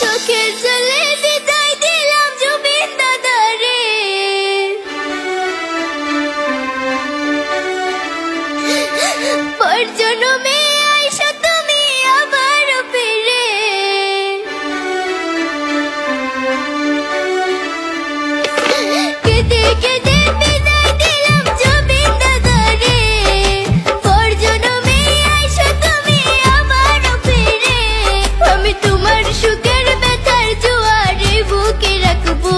চোখের জলে বিদায় দিলাম জুবিন দাদারে। পর জন্মে আইসো তুমি আবার ফিরে। কেঁদে কেঁদে বিদায় দিলাম জুবিন দাদারে। পর জন্মে আইসো তুমি আবার ফিরে। আমি তোমার সুখের ব্যথার জোয়ারে বুকে রাখবো।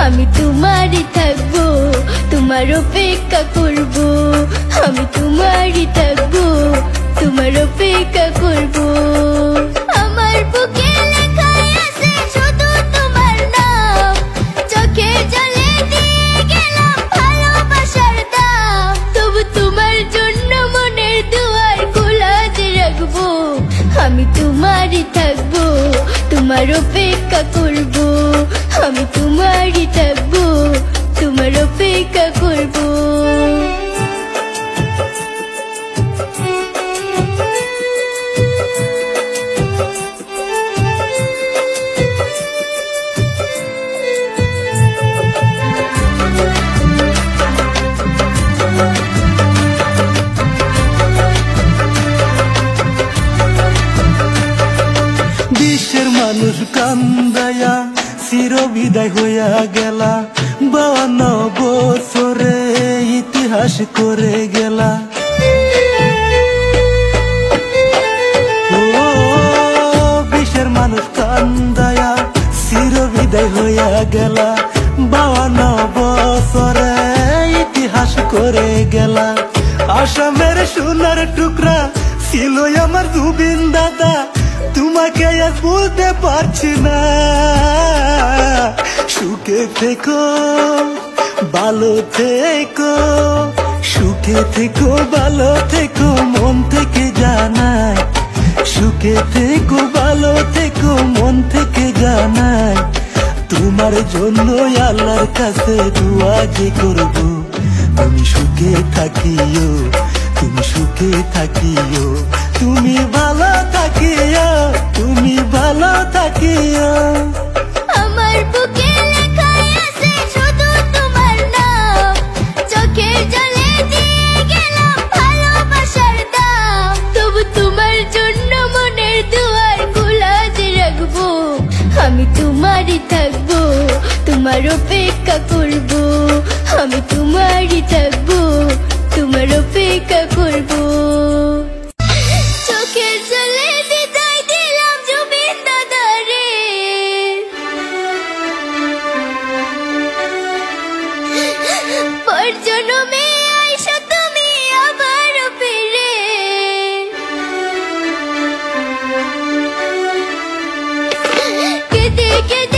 আমি তোমারই থাকবো, তোমার অপেক্ষা করবো। আমি তোমারই থাকবো, তোমার অপেক্ষা করবো। আমার বুকে লেখাই আছে শুধু তোমার নাম। চোখের জলে দিয়ে গেলাম ভালোবাসার দাম। তবু তোমার জন্য মনের দুয়ার খোলা যে রাখবো। আমি তোমারই থাকবো, তোমার অপেক্ষা করবো। আমি তোমারই থাকবো, তোমার অপেক্ষা করবো। বিশ্বের মানুষ কান্দায়া চির বিদায় হইয়া গেলা। 52 বছরে ইতিহাস করে গেলা। ও বিশ্বের মানুষ কান্দায়া চির বিদায় হইয়া গেলা। 52 বছরে ইতিহাস করে গেলা। আসামের সোনার টুকরা ছিল আমার জুবিন দাদা। তোমাকে আর বলতে পারছি না। সুখে থেকো, ভালো থেকো, সুখে থেকো, ভালো থেকো, মন থেকে জানাই। সুখে থেকো, ভালো থেকো, মন থেকে জানাই। তোমার জন্য আল্লাহর কাছে দোয়া যে করব। তুমি সুখে থাকিও, তুমি সুখে থাকিও, তুমি ভালো থাকিও, তুমি ভালো থাকিও। আমার বুকে লেখাই আছে শুধু তোমার নাম। চোখের জলে দিয়ে গেলাম ভালোবাসার দাম। তবু তোমার জন্য মনের দুয়ার খোলা যে রাখবো। আমি তোমারই থাকবো, তোমার অপেক্ষা করবো। আমি তোমারই থাকবো, তোমার অপেক্ষা করবো। চোখের জলে বিদায় দিলাম জুবিন দাদারে। পর জন্মে আইসো তুমি আবার ফিরে। কেঁদে কেঁদে